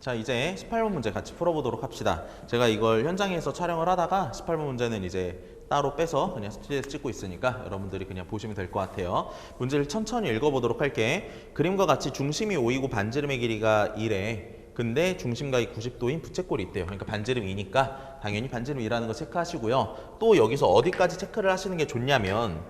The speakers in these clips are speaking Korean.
자, 이제 18번 문제 같이 풀어보도록 합시다. 제가 이걸 현장에서 촬영을 하다가 18번 문제는 이제 따로 빼서 그냥 스튜디오에서 찍고 있으니까 여러분들이 그냥 보시면 될 것 같아요. 문제를 천천히 읽어보도록 할게. 그림과 같이 중심이 5이고 반지름의 길이가 1에 근데 중심각이 90도인 부채꼴이 있대요. 그러니까 반지름 2니까 당연히 반지름 2라는 거 체크하시고요. 또 여기서 어디까지 체크를 하시는 게 좋냐면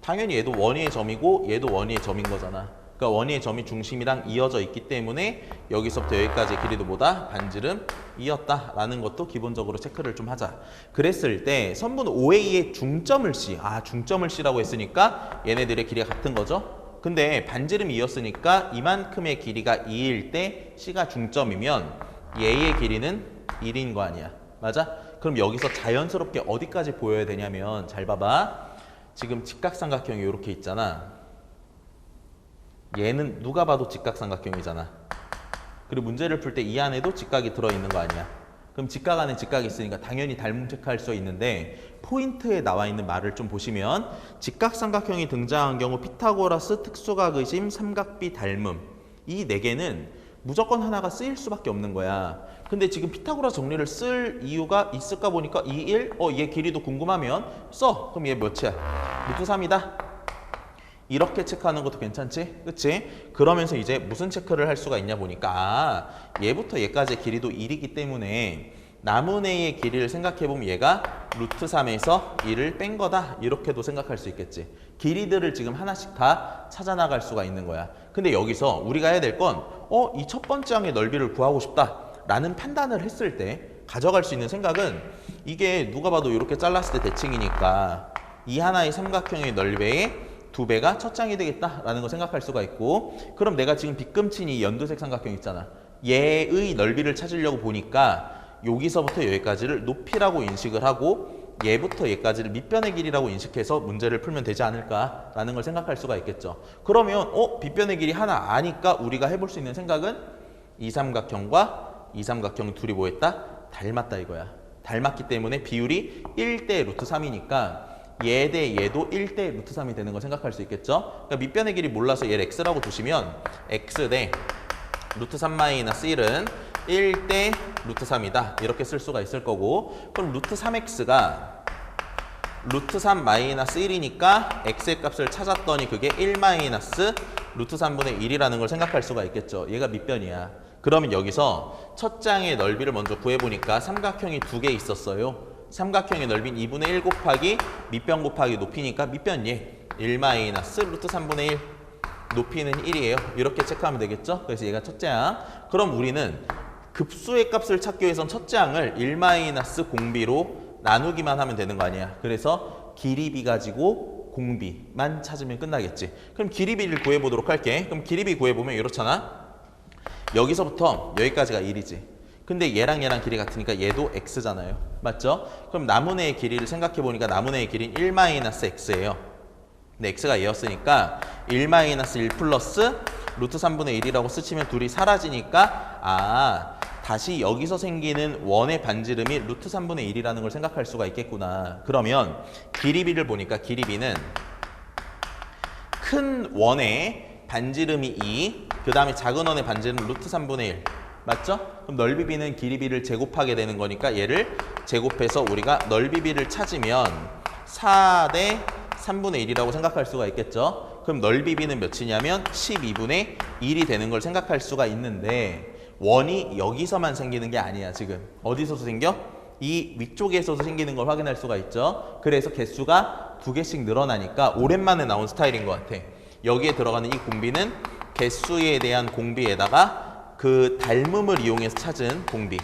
당연히 얘도 원위의 점이고 얘도 원위의 점인 거잖아. 그러니까 원위의 점이 중심이랑 이어져 있기 때문에 여기서부터 여기까지의 길이도 뭐다? 반지름 2였다라는 것도 기본적으로 체크를 좀 하자. 그랬을 때 선분 OA의 중점을 C, 중점을 C라고 했으니까 얘네들의 길이가 같은 거죠. 근데 반지름 2였으니까 이만큼의 길이가 2일 때 C가 중점이면 얘의 길이는 1인 거 아니야. 맞아? 그럼 여기서 자연스럽게 어디까지 보여야 되냐면 잘 봐봐. 지금 직각삼각형이 이렇게 있잖아. 얘는 누가 봐도 직각삼각형이잖아. 그리고 문제를 풀 때 이 안에도 직각이 들어있는 거 아니야. 그럼 직각 안에 직각이 있으니까 당연히 닮음 체크할 수 있는데 포인트에 나와 있는 말을 좀 보시면 직각삼각형이 등장한 경우 피타고라스 특수각 의심 삼각비 닮음 이 네 개는 무조건 하나가 쓰일 수밖에 없는 거야. 근데 지금 피타고라스 정리를 쓸 이유가 있을까 보니까 2, 1, 얘 길이도 궁금하면 써. 그럼 얘 몇이야? 루트 3이다. 이렇게 체크하는 것도 괜찮지? 그치? 그러면서 이제 무슨 체크를 할 수가 있냐 보니까 얘부터 얘까지의 길이도 1이기 때문에 남은 A의 길이를 생각해보면 얘가 루트 3에서 1을 뺀 거다 이렇게도 생각할 수 있겠지. 길이들을 지금 하나씩 다 찾아나갈 수가 있는 거야. 근데 여기서 우리가 해야 될 건 이 첫 번째 항의 넓이를 구하고 싶다 라는 판단을 했을 때 가져갈 수 있는 생각은 이게 누가 봐도 이렇게 잘랐을 때 대칭이니까 이 하나의 삼각형의 넓이에 2배가 첫 장이 되겠다라는 걸 생각할 수가 있고 그럼 내가 지금 빗금친 이 연두색 삼각형 있잖아. 얘의 넓이를 찾으려고 보니까 여기서부터 여기까지를 높이라고 인식을 하고 얘부터 얘까지를 밑변의 길이라고 인식해서 문제를 풀면 되지 않을까라는 걸 생각할 수가 있겠죠. 그러면 빗변의 길이 하나 아니까 우리가 해볼 수 있는 생각은 이 삼각형과 이 삼각형 둘이 뭐 했다? 닮았다 이거야. 닮았기 때문에 비율이 1대 루트 3이니까 얘 대 얘도 1대 루트 3이 되는 걸 생각할 수 있겠죠. 그러니까 밑변의 길이 몰라서 얘를 x라고 두시면 x 대 루트 3 마이너스 1은 1대 루트 3이다. 이렇게 쓸 수가 있을 거고 그럼 루트 3x가 루트 3 마이너스 1이니까 x의 값을 찾았더니 그게 1 마이너스 루트 3분의 1이라는 걸 생각할 수가 있겠죠. 얘가 밑변이야. 그러면 여기서 첫 장의 넓이를 먼저 구해보니까 삼각형이 2개 있었어요. 삼각형의 넓이는 2분의 1 곱하기 밑변 곱하기 높이니까 밑변 얘 1 마이너스 루트 3분의 1 높이는 1이에요. 이렇게 체크하면 되겠죠? 그래서 얘가 첫째 항. 그럼 우리는 급수의 값을 찾기 위해선 첫째 항을 1 마이너스 공비로 나누기만 하면 되는 거 아니야. 그래서 길이비 가지고 공비만 찾으면 끝나겠지. 그럼 길이비를 구해보도록 할게. 그럼 길이비 구해보면 이렇잖아. 여기서부터 여기까지가 1이지. 근데 얘랑 얘랑 길이 같으니까 얘도 x잖아요. 맞죠? 그럼 남은 애의 길이를 생각해보니까 남은 애의 길이는 1-x예요. 근데 x가 얘였으니까 1-1 플러스 루트 3분의 1이라고 쓰시면 둘이 사라지니까 다시 여기서 생기는 원의 반지름이 루트 3분의 1이라는 걸 생각할 수가 있겠구나. 그러면 길이비를 보니까 길이비는 큰 원의 반지름이 2, 그 다음에 작은 원의 반지름은 루트 3분의 1. 맞죠? 그럼 넓이비는 길이비를 제곱하게 되는 거니까 얘를 제곱해서 우리가 넓이비를 찾으면 4대 3분의 1이라고 생각할 수가 있겠죠? 그럼 넓이비는 몇이냐면 12분의 1이 되는 걸 생각할 수가 있는데 원이 여기서만 생기는 게 아니야 지금. 어디서도 생겨? 이 위쪽에서도 생기는 걸 확인할 수가 있죠. 그래서 개수가 2개씩 늘어나니까 오랜만에 나온 스타일인 것 같아. 여기에 들어가는 이 공비는 개수에 대한 공비에다가 그 닮음을 이용해서 찾은 공비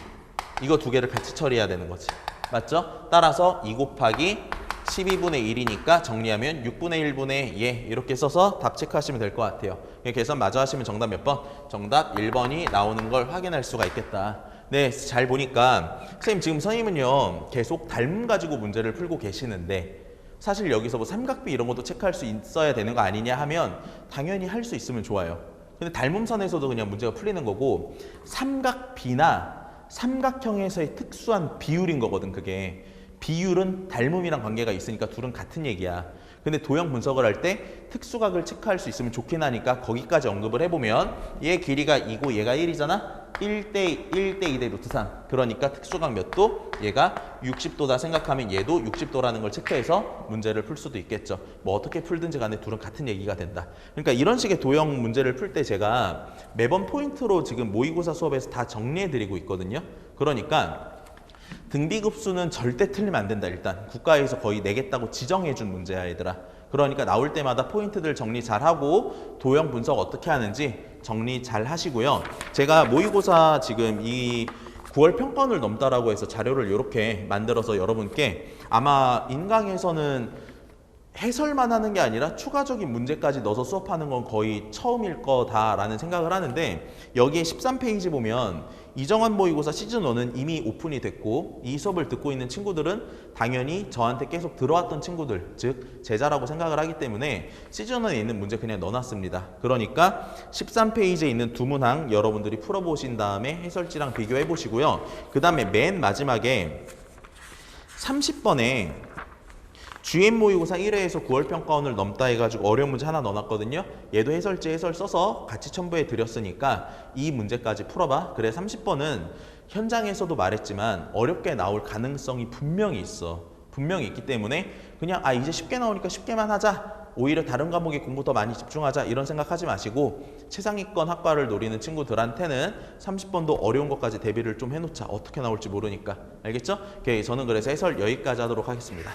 이거 2개를 같이 처리해야 되는 거지. 맞죠? 따라서 2 곱하기 12분의 1이니까 정리하면 6분의 1분의 얘 이렇게 써서 답 체크하시면 될 것 같아요. 계산 마저 하시면 정답 몇 번? 정답 1번이 나오는 걸 확인할 수가 있겠다. 네, 잘 보니까 선생님 지금 선생님은요 계속 닮음 가지고 문제를 풀고 계시는데 사실 여기서 뭐 삼각비 이런 것도 체크할 수 있어야 되는 거 아니냐 하면 당연히 할 수 있으면 좋아요. 근데 닮음선에서도 그냥 문제가 풀리는 거고 삼각비나 삼각형에서의 특수한 비율인 거거든. 그게 비율은 닮음이랑 관계가 있으니까 둘은 같은 얘기야. 근데 도형 분석을 할 때 특수각을 체크할 수 있으면 좋긴 하니까 거기까지 언급을 해보면 얘 길이가 2고 얘가 1이잖아. 1대 2대 루트 3. 그러니까 특수각 몇 도? 얘가 60도다 생각하면 얘도 60도라는 걸 체크해서 문제를 풀 수도 있겠죠. 뭐 어떻게 풀든지 간에 둘은 같은 얘기가 된다. 그러니까 이런 식의 도형 문제를 풀 때 제가 매번 포인트로 지금 모의고사 수업에서 다 정리해드리고 있거든요. 그러니까 등비급수는 절대 틀리면 안 된다. 일단 국가에서 거의 내겠다고 지정해준 문제야 얘들아. 그러니까 나올 때마다 포인트들 정리 잘하고 도형 분석 어떻게 하는지 정리 잘 하시고요. 제가 모의고사 지금 이 9월 평가원을 넘다라고 해서 자료를 이렇게 만들어서 여러분께 아마 인강에서는 해설만 하는 게 아니라 추가적인 문제까지 넣어서 수업하는 건 거의 처음일 거다라는 생각을 하는데 여기에 13페이지 보면 이정환 모의고사 시즌1은 이미 오픈이 됐고 이 수업을 듣고 있는 친구들은 당연히 저한테 계속 들어왔던 친구들, 즉 제자라고 생각을 하기 때문에 시즌1에 있는 문제 그냥 넣어놨습니다. 그러니까 13페이지에 있는 두 문항 여러분들이 풀어보신 다음에 해설지랑 비교해 보시고요. 그 다음에 맨 마지막에 30번에 GM 모의고사 1회에서 9월 평가원을 넘다 해가지고 어려운 문제 하나 넣어놨거든요. 얘도 해설지 해설 써서 같이 첨부해 드렸으니까 이 문제까지 풀어봐. 그래 30번은 현장에서도 말했지만 어렵게 나올 가능성이 분명히 있어. 분명히 있기 때문에 그냥 이제 쉽게 나오니까 쉽게만 하자. 오히려 다른 과목에 공부 더 많이 집중하자 이런 생각하지 마시고 최상위권 학과를 노리는 친구들한테는 30번도 어려운 것까지 대비를 좀 해놓자. 어떻게 나올지 모르니까. 알겠죠? 오케이, 저는 그래서 해설 여기까지 하도록 하겠습니다.